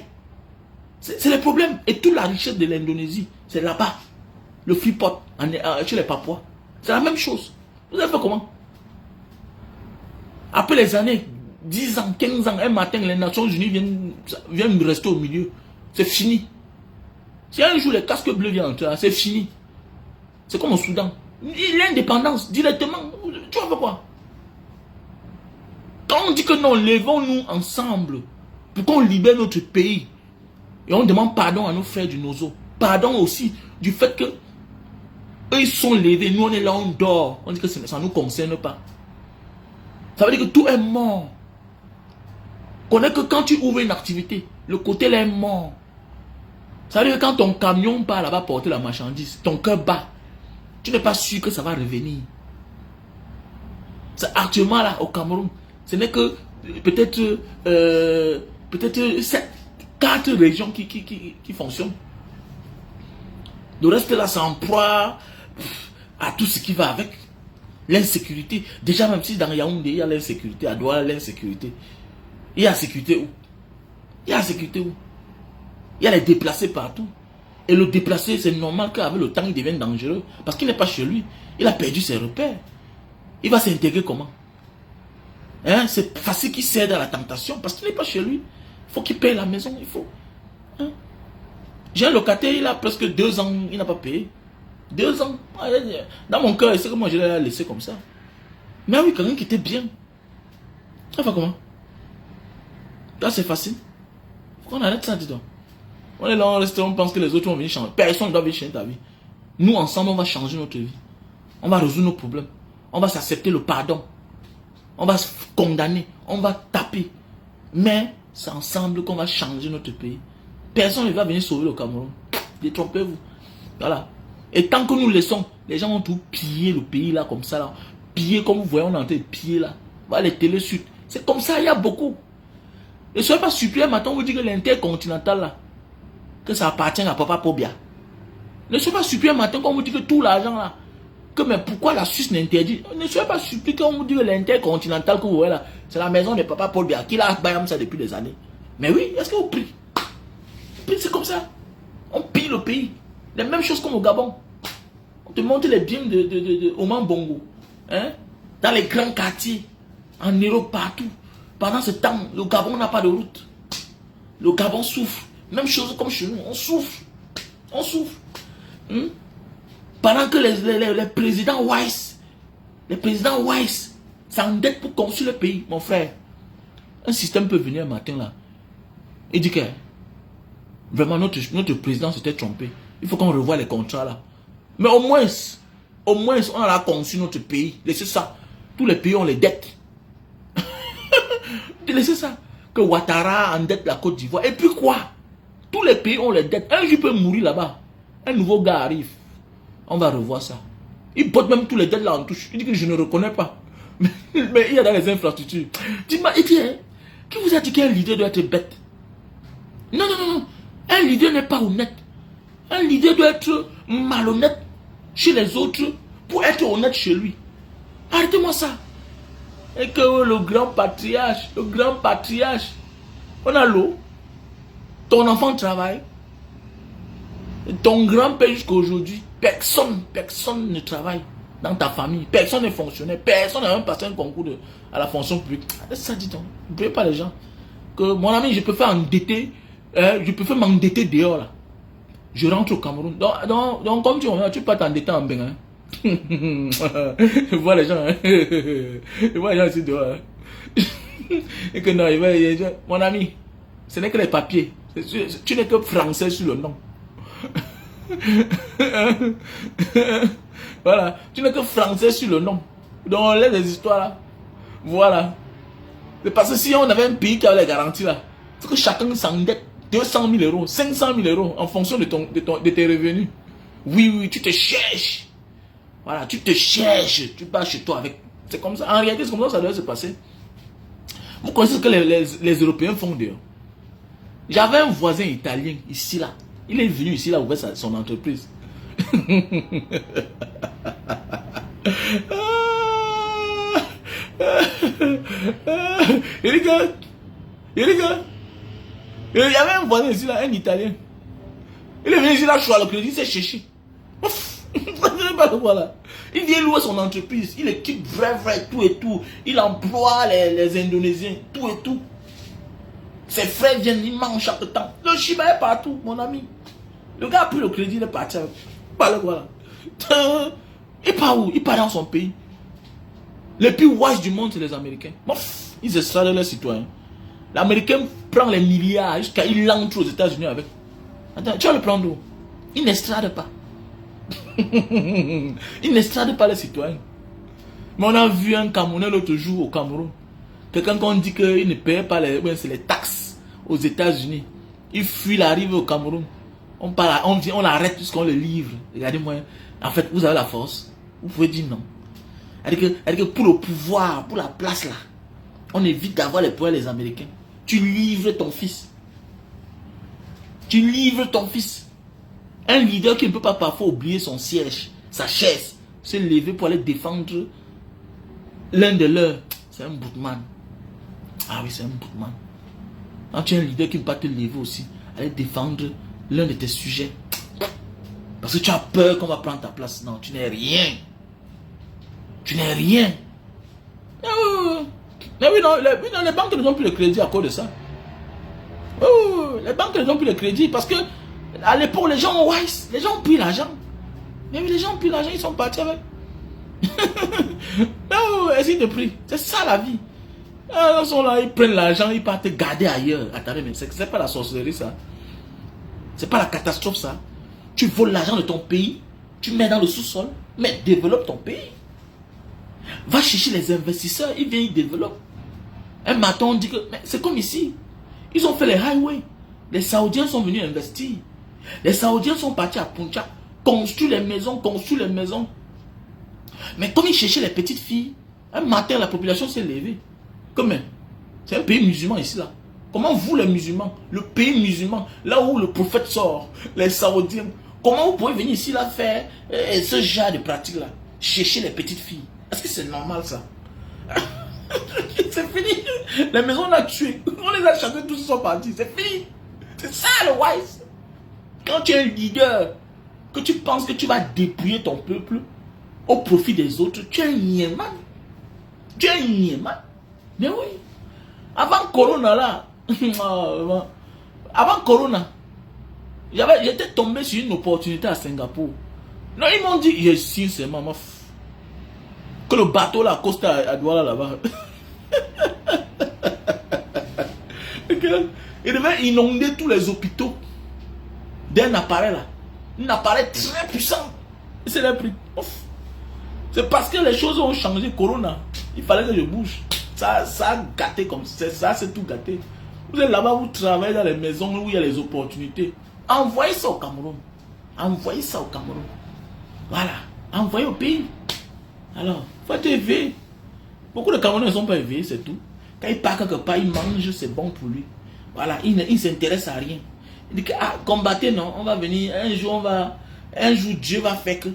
Speaker 2: C'est le problème. Et toute la richesse de l'Indonésie, c'est là-bas. Le Freeport, chez les Papouas. C'est la même chose. Vous avez fait comment? Après les années 10 ans, 15 ans, un matin, les Nations Unies viennent rester au milieu. C'est fini. Si un jour les casques bleus viennent entrer, c'est fini. C'est comme au Soudan. L'indépendance, directement, tu vas faire quoi? Quand on dit que non, levons-nous ensemble pour qu'on libère notre pays. Et on demande pardon à nos frères du Nozo. Pardon aussi du fait que eux ils sont levés, nous on est là, on dort. On dit que ça ne nous concerne pas. Ça veut dire que tout est mort. Connais que quand tu ouvres une activité, le côté là est mort. Ça veut dire que quand ton camion part là-bas porter la marchandise, ton cœur bat. Tu n'es pas sûr que ça va revenir. C'est actuellement là au Cameroun. Ce n'est que peut-être 4 régions qui fonctionnent. Le reste là, c'est en proie à tout ce qui va avec. L'insécurité. Déjà, même si dans Yaoundé, il y a l'insécurité, à Douala, l'insécurité. Il y a la sécurité où? Il y a la sécurité où? Il y a les déplacés partout. Et le déplacé, c'est normal qu'avec le temps, il devienne dangereux. Parce qu'il n'est pas chez lui. Il a perdu ses repères. Il va s'intégrer comment? Hein? C'est facile qu'il cède à la tentation. Parce qu'il n'est pas chez lui. Il faut qu'il paye la maison. Il faut. Hein? J'ai un locataire, il a presque 2 ans. Il n'a pas payé. 2 ans. Dans mon cœur, c'est que moi, je l'ai laissé comme ça. Mais oui, quelqu'un qui était bien. Ça fait comment? Là, c'est facile. Faut qu'on arrête ça, dis donc. On est là, on reste, on pense que les autres vont venir changer. Personne ne doit venir changer ta vie. Nous, ensemble, on va changer notre vie. On va résoudre nos problèmes. On va s'accepter le pardon. On va se condamner. On va taper. Mais c'est ensemble qu'on va changer notre pays. Personne ne va venir sauver le Cameroun. Détrompez-vous. Voilà. Et tant que nous laissons, les gens vont tout piller le pays là, comme ça là. Piller comme vous voyez, on est en train de piller là. Voilà les télé-sud. C'est comme ça, il y a beaucoup. Ne soyez pas surpris un matin, on vous dit que l'intercontinental là, que ça appartient à Papa Pobia. Ne soyez pas surpris un matin quand on vous dit que tout l'argent là, que mais pourquoi la Suisse n'interdit? Ne soyez pas surpris quand on vous dit que l'intercontinental que vous voyez là, c'est la maison de Papa Pobia, qui l'a bayam ça depuis des années. Mais oui, est-ce que vous priez? C'est comme ça. On pille le pays. Les mêmes choses comme au Gabon. On te montre les biens de Oman Bongo. Hein? Dans les grands quartiers. En Europe, partout. Pendant ce temps, le Gabon n'a pas de route. Le Gabon souffre. Même chose comme chez nous. On souffre. On souffre. Pendant que les présidents Wise, s'endettent pour construire le pays, mon frère. Un système peut venir un matin là et dire que vraiment notre président s'était trompé. Il faut qu'on revoie les contrats là. Mais au moins, on a conçu notre pays. Laissez ça. Tous les pays ont les dettes. Laissez ça. Que Ouattara endette la Côte d'Ivoire. Et puis quoi? Tous les pays ont les dettes. Un jour peut mourir là-bas. Un nouveau gars arrive. On va revoir ça. Il botte même tous les dettes là en touche. Il dit que je ne reconnais pas. Mais il y a dans les infrastructures. Dis-moi, qui vous a dit qu'un leader doit être bête? Non. Un leader n'est pas honnête. Un leader doit être malhonnête chez les autres pour être honnête chez lui. Arrêtez-moi ça. Et que le grand patriarche, on a l'eau. Ton enfant travaille. Ton grand-père jusqu'à aujourd'hui, personne ne travaille dans ta famille. Personne n'est fonctionnaire. Personne n'a même passé un concours à la fonction publique. Ça dit donc. Ne payez pas les gens. Que mon ami, je peux faire endetter. Je peux faire m'endetter dehors là. Je rentre au Cameroun. Donc comme tu peux pas t'endetter en Bénin. Je vois les gens. Je vois les gens ici dehors. Et que non, mon ami, ce n'est que les papiers. Tu n'es que français sur le nom. Voilà, tu n'es que français sur le nom. Donc on laisse les histoires là. Voilà. C'est parce que si on avait un pays qui avait les garanties là, c'est que chacun s'endette 200 000 euros, 500 000 euros en fonction de tes revenus. Oui, tu te cherches. Voilà, tu te cherches. Tu pars chez toi avec. C'est comme ça. En réalité, c'est comme ça que ça doit se passer. Vous connaissez ce que les Européens font d'ailleurs. J'avais un voisin italien ici là. Il est venu ici là ouvrir son entreprise. Il y avait un voisin ici là, un italien. Il est venu ici là, choix le crédit, c'est cherché. Il vient louer son entreprise. Il équipe vrai, tout et tout. Il emploie les Indonésiens, tout et tout. Ses frères viennent, ils mangent chaque temps. Le Shiba est partout, mon ami. Le gars a pris le crédit, il est parti. Voilà. Il part où? Il part dans son pays. Les plus wise du monde, c'est les Américains. Ils extradent leurs citoyens. L'Américain prend les milliards jusqu'à il entre aux États-Unis avec. Attends, tu vas le prendre où? Il n'extrade pas. Il n'extrade pas les citoyens. Mais on a vu un Camerounais l'autre jour au Cameroun. Quelqu'un qu'on dit qu'il ne paye pas les taxes aux États-Unis. Il fuit, il arrive au Cameroun. On l'arrête jusqu'on le livre. Regardez-moi. En fait, vous avez la force. Vous pouvez dire non. C'est-à-dire que pour le pouvoir, pour la place là, on évite d'avoir les pouvoirs les Américains. Tu livres ton fils. Un leader qui ne peut pas parfois oublier son siège, sa chaise, se lever pour aller défendre l'un de leurs. C'est un boutman. Ah oui, c'est un boutman. Quand tu es un leader qui ne peut pas te lever aussi, aller défendre l'un de tes sujets. Parce que tu as peur qu'on va prendre ta place. Non, tu n'es rien. Mais oui, non, les banques ne donnent plus le crédit à cause de ça. Oh, les banques ne donnent plus le crédit parce que à l'époque, les gens ont wise. Les gens ont pris l'argent. Mais oui, les gens ont pris l'argent, ils sont partis avec. Oh, essaye de prix. C'est ça la vie. Ils sont là, ils prennent l'argent, ils partent garder ailleurs. Attendez, mais c'est pas la sorcellerie ça. C'est pas la catastrophe ça. Tu voles l'argent de ton pays, tu mets dans le sous-sol, mais développe ton pays. Va chercher les investisseurs, ils viennent, ils développent. Un matin, on dit que c'est comme ici. Ils ont fait les highways. Les Saoudiens sont venus investir. Les Saoudiens sont partis à Punjab, construire les maisons. Mais comme ils cherchaient les petites filles, un matin, la population s'est levée. Comment? C'est un pays musulman ici, là. Comment vous, les musulmans, le pays musulman, là où le prophète sort, les Saoudiens, comment vous pouvez venir ici, là, faire ce genre de pratique-là? Chercher les petites filles. Est-ce que c'est normal, ça? C'est fini. Les maisons, on a tué. On les a chassés, tous ils sont partis. C'est fini. C'est ça, le wise. Quand tu es un leader, que tu penses que tu vas dépouiller ton peuple au profit des autres, tu es un niéman. Mais oui. Avant Corona, là, avant Corona, J'étais tombé sur une opportunité à Singapour. Non, ils m'ont dit, sincèrement, que le bateau là accoste à Douala là-bas. Il devait inonder tous les hôpitaux d'un appareil là. Un appareil très puissant. C'est le prix. C'est parce que les choses ont changé. Corona. Il fallait que je bouge. Ça a gâté comme ça. Ça, c'est tout gâté. Vous êtes là-bas, vous travaillez dans les maisons où il y a les opportunités. Envoyez ça au Cameroun. Envoyez ça au Cameroun. Voilà. Envoyez au pays. Alors, il faut être élevé. Beaucoup de Camerounais ne sont pas éveillés, c'est tout. Quand il part quelque part, il mange, c'est bon pour lui. Voilà, il ne s'intéresse à rien. Il dit que, combattez, non, on va venir, un jour Dieu va faire que.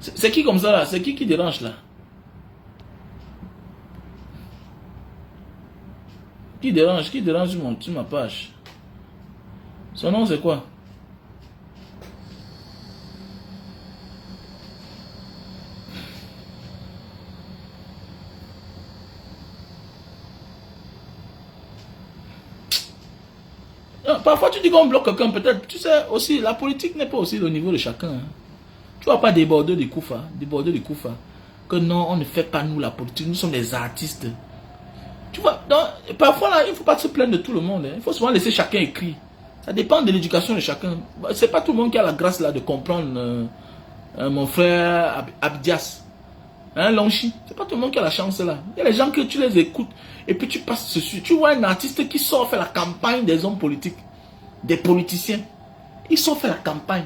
Speaker 2: C'est qui comme ça là? C'est qui dérange là? Qui dérange sur ma page? Son nom c'est quoi? Parfois tu dis qu'on bloque quelqu'un, peut-être, tu sais, aussi, la politique n'est pas aussi au niveau de chacun. Hein. Tu ne vas pas déborder du Koufa, que non, on ne fait pas nous la politique, nous sommes des artistes. Tu vois, donc, parfois là, il ne faut pas se plaindre de tout le monde. Hein. Il faut souvent laisser chacun écrire. Ça dépend de l'éducation de chacun. C'est pas tout le monde qui a la grâce là de comprendre mon frère Abdias. Hein, Lonchi. C'est pas tout le monde qui a la chance là. Il y a les gens que tu les écoutes et puis tu passes dessus. Tu vois un artiste qui sort faire la campagne des hommes politiques, des politiciens. Il sort faire la campagne.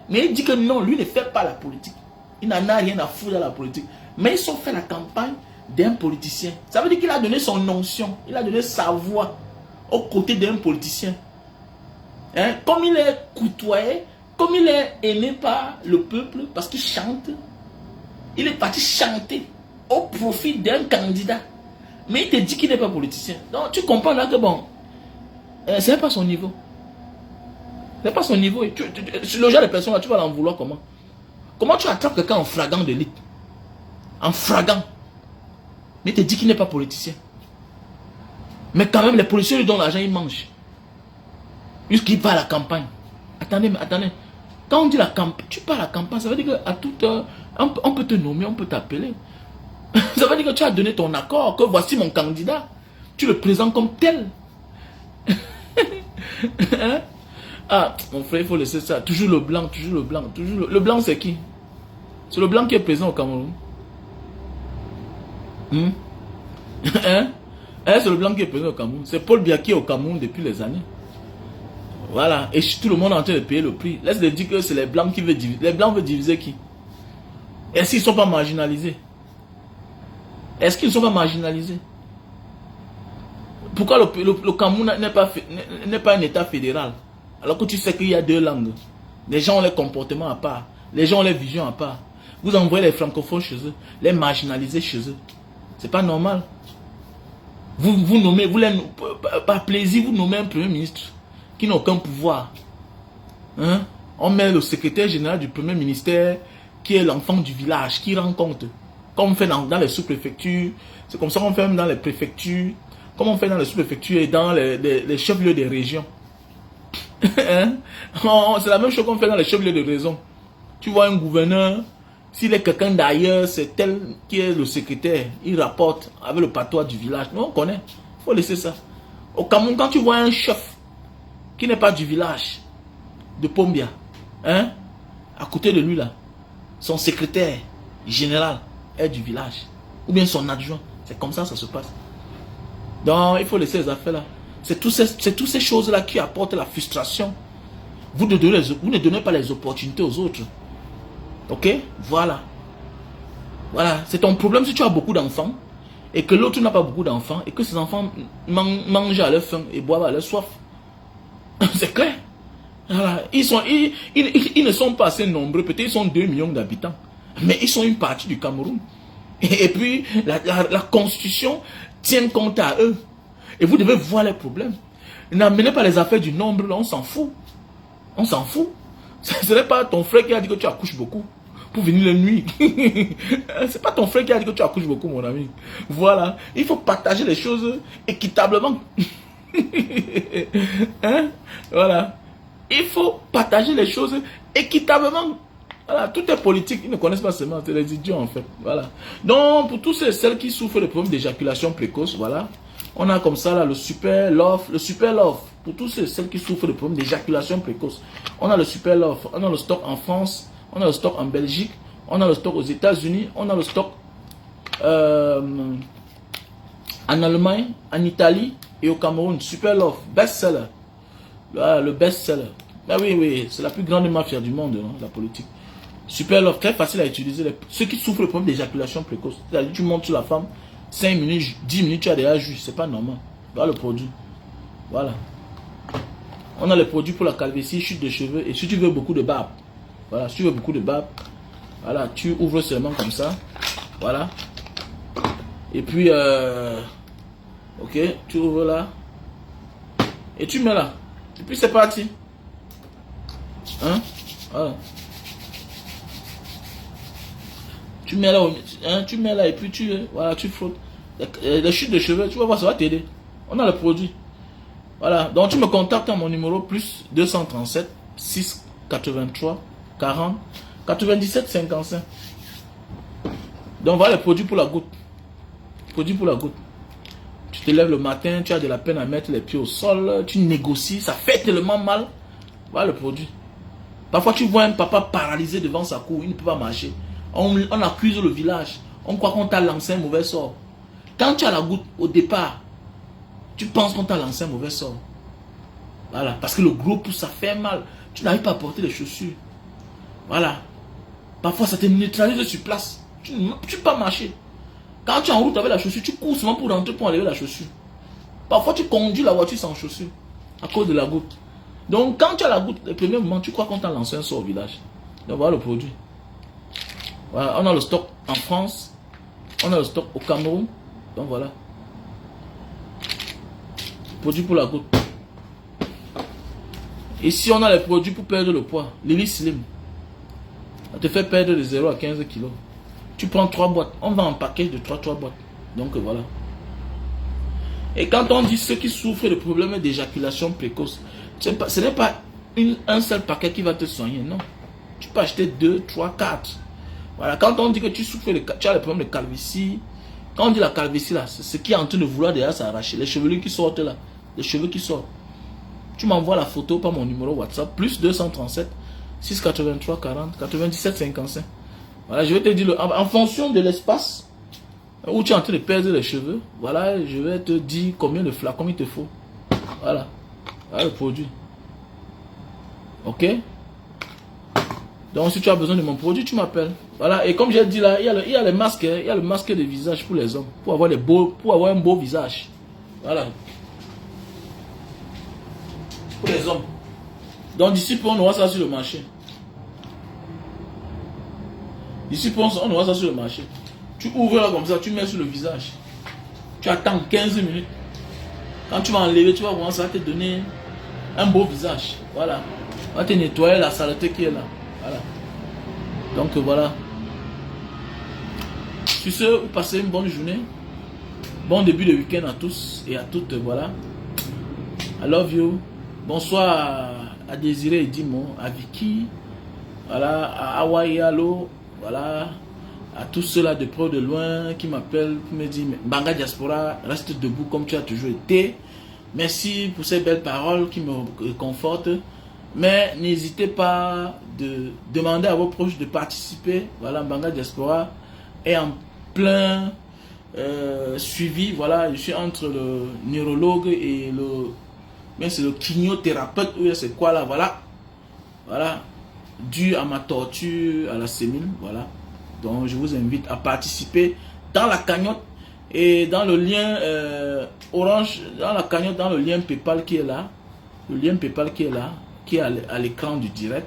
Speaker 2: Mais il dit que non, lui ne fait pas la politique. Il n'en a rien à foutre dans la politique. Mais il sort faire la campagne d'un politicien. Ça veut dire qu'il a donné son onction. Il a donné sa voix aux côtés d'un politicien. Hein? Comme il est côtoyé, comme il est aimé par le peuple, parce qu'il chante, il est parti chanter au profit d'un candidat. Mais il te dit qu'il n'est pas politicien. Donc tu comprends là que bon, c'est pas son niveau. C'est pas son niveau. Le genre de personne là, tu vas l'en vouloir comment? Comment tu attrapes quelqu'un en flagrant d'élite? En flagrant. Mais il te dit qu'il n'est pas politicien. Mais quand même, les policiers lui donnent l'argent, ils mangent. Jusqu'il part à la campagne. Attendez. Quand on dit la campagne, tu pars à la campagne, ça veut dire qu'à toute heure, on peut te nommer, on peut t'appeler. Ça veut dire que tu as donné ton accord, que voici mon candidat. Tu le présentes comme tel. Hein? Ah, mon frère, il faut laisser ça. Toujours le blanc. Le blanc, c'est qui? C'est le blanc qui est présent au Cameroun. Hein? C'est le blanc qui est présent au Cameroun. C'est Paul Biya qui est au Cameroun depuis les années. Voilà. Et tout le monde est en train de payer le prix. Laisse-les dire que c'est les blancs qui veulent diviser. Les blancs veulent diviser qui? Est-ce qu'ils ne sont pas marginalisés? Est-ce qu'ils ne sont pas marginalisés? Pourquoi le Cameroun n'est pas un État fédéral? Alors que tu sais qu'il y a deux langues. Les gens ont les comportements à part. Les gens ont les visions à part. Vous envoyez les francophones chez eux. Les marginalisés chez eux. C'est pas normal. Vous nommez, par plaisir, vous nommez un premier ministre qui n'a aucun pouvoir. Hein? On met le secrétaire général du premier ministère qui est l'enfant du village, qui rend compte. Comme on fait dans les sous-préfectures, c'est comme ça qu'on fait même dans les préfectures, comme on fait dans les sous-préfectures et dans les chefs-lieux des régions. Hein? C'est la même chose qu'on fait dans les chefs-lieux de région. Tu vois un gouverneur, s'il est quelqu'un d'ailleurs, c'est tel qui est le secrétaire, il rapporte avec le patois du village. Nous on connaît, il faut laisser ça. Au Cameroun, quand tu vois un chef qui n'est pas du village de Pombia, hein, à côté de lui là, son secrétaire général est du village, ou bien son adjoint, c'est comme ça se passe. Donc il faut laisser les affaires là. C'est toutes ces choses là qui apportent la frustration. Vous ne donnez pas les opportunités aux autres. Ok? Voilà. Voilà. C'est ton problème si tu as beaucoup d'enfants et que l'autre n'a pas beaucoup d'enfants et que ses enfants mangent à leur faim et boivent à leur soif. C'est clair. Voilà. Ils ne sont pas assez nombreux. Peut-être ils sont 2 millions d'habitants. Mais ils sont une partie du Cameroun. Et puis, la constitution tient compte à eux. Et vous devez voir les problèmes. N'amenez pas les affaires du nombre, là, on s'en fout. On s'en fout. Ce n'est pas ton frère qui a dit que tu accouches beaucoup pour venir la nuit. C'est pas ton frère qui a dit que tu accouches beaucoup, mon ami. Voilà. Il faut partager les choses équitablement. Hein? Voilà. Il faut partager les choses équitablement. Voilà, tout est politique. Ils ne connaissent pas seulement, c'est les idiots en fait. Voilà. Donc, pour tous celles qui souffrent de problèmes d'éjaculation précoce, voilà. On a comme ça là le super love. Le super love. Pour tous celles qui souffrent de problèmes d'éjaculation précoce. On a le super love. On a le stock en France. On a le stock en Belgique. On a le stock aux États-Unis. On a le stock en Allemagne, en Italie et au Cameroun. Super love. Best-seller. Le best-seller. Ah oui, oui. C'est la plus grande mafia du monde, hein, la politique. Super love, très facile à utiliser. Ceux qui souffrent de problème d'éjaculation précoce, c'est-à-dire tu montes sur la femme, 5 minutes, 10 minutes, tu as déjà jus, c'est pas normal. Voilà le produit. Voilà. On a le produit pour la calvitie, chute de cheveux, et si tu veux beaucoup de barbe, voilà, si tu veux beaucoup de barbe, voilà, tu ouvres seulement comme ça, voilà. Et puis, ok, tu ouvres là, et tu mets là, et puis c'est parti. Hein, voilà. Tu mets là, hein, tu mets là et puis voilà, tu frottes. La chute de cheveux, tu vas voir, ça va t'aider. On a le produit. Voilà, donc tu me contactes à mon numéro plus 237 6 83 40 97 55. Donc voilà le produit pour la goutte. Produit pour la goutte. Tu te lèves le matin, tu as de la peine à mettre les pieds au sol, tu négocies, ça fait tellement mal. Voilà le produit. Parfois tu vois un papa paralysé devant sa cour, il ne peut pas marcher. On accuse le village. On croit qu'on t'a lancé un mauvais sort. Quand tu as la goutte au départ, tu penses qu'on t'a lancé un mauvais sort. Voilà. Parce que le gros pouce, ça fait mal. Tu n'arrives pas à porter les chaussures. Voilà. Parfois, ça te neutralise sur place. Tu ne peux pas marcher. Quand tu es en route avec la chaussure, tu cours seulement pour rentrer pour enlever la chaussure. Parfois, tu conduis la voiture sans chaussure. À cause de la goutte. Donc, quand tu as la goutte, le premier moment, tu crois qu'on t'a lancé un sort au village. Donc, voilà le produit. Voilà, on a le stock en France, on a le stock au Cameroun, donc voilà. Produit pour la goutte. Ici, on a les produits pour perdre le poids. Lily Slim. Ça te fait perdre de 0 à 15 kilos. Tu prends 3 boîtes. On vend un package de 3 boîtes. Donc voilà. Et quand on dit ceux qui souffrent de problèmes d'éjaculation précoce, ce n'est pas un seul paquet qui va te soigner, non. Tu peux acheter 2, 3, 4. Voilà, quand on dit que tu souffres tu as le problème de calvitie, quand on dit la calvitie là, c'est ce qui est en train de vouloir déjà s'arracher, les chevelus qui sortent là, les cheveux qui sortent. Tu m'envoies la photo par mon numéro WhatsApp, plus 237 683 40 97 55. Voilà, je vais te dire, en fonction de l'espace où tu es en train de perdre les cheveux, voilà, je vais te dire combien de flacons il te faut. Voilà, voilà le produit. Ok? Donc si tu as besoin de mon produit, tu m'appelles. Voilà, et comme j'ai dit là, il y a les masques, il y a le masque de visage pour les hommes, pour avoir un beau visage. Voilà. Pour les hommes. Donc d'ici peu, on aura ça sur le marché. D'ici peu, on aura ça sur le marché. Tu ouvres là comme ça, tu mets sur le visage. Tu attends 15 minutes. Quand tu vas enlever, tu vas voir, ça va te donner un beau visage. Voilà. On va te nettoyer la saleté qui est là. Voilà. Donc voilà. Sur ce, vous passez une bonne journée. Bon début de week-end à tous et à toutes. Voilà. I love you. Bonsoir à Désiré et Dimon, à Vicky. Voilà. À Hawaii, Allo. Voilà. À tous ceux-là de près ou de loin qui m'appellent pour me dire Mbanga Diaspora, reste debout comme tu as toujours été. Merci pour ces belles paroles qui me confortent. Mais n'hésitez pas de demander à vos proches de participer. Voilà, Mbanga Diaspora est en plein suivi. Voilà, je suis entre le neurologue et c'est le kinésithérapeute. C'est quoi là? Voilà. Voilà. Dû à ma torture à la sémile. Voilà. Donc je vous invite à participer dans la cagnotte et dans le lien orange, dans la cagnotte, dans le lien PayPal qui est là. Le lien PayPal qui est là, qui est à l'écran du direct.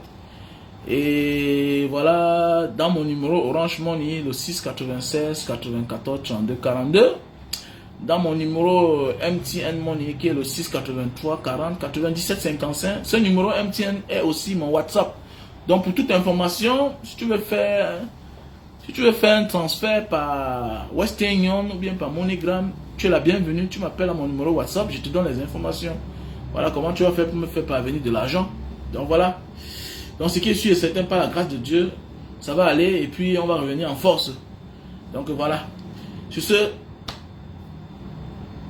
Speaker 2: Et voilà, dans mon numéro Orange Money, le 696 94 32 42. Dans mon numéro MTN Money, qui est le 683 40 97 55. Ce numéro MTN est aussi mon WhatsApp. Donc pour toute information, si tu veux faire un transfert par Western Union ou bien par MoneyGram, tu es la bienvenue, tu m'appelles à mon numéro WhatsApp, je te donne les informations. Voilà comment tu vas faire pour me faire parvenir de l'argent. Donc voilà. Donc ce qui est sûr et certain, par la grâce de Dieu, ça va aller et puis on va revenir en force. Donc voilà. Sur ce,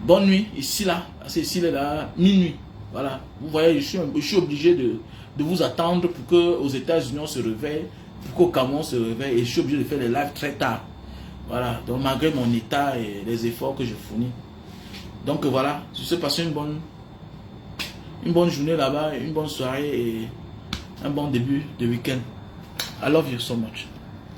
Speaker 2: bonne nuit, ici là, ici là, minuit. Voilà. Vous voyez, je suis obligé de vous attendre pour que aux États-Unis on se réveille, pour qu'au Cameroun on se réveille, et je suis obligé de faire les lives très tard. Voilà. Donc malgré mon état et les efforts que je fournis. Donc voilà, je sais passer une bonne journée là-bas, une bonne soirée et un bon début de week-end. I love you so much.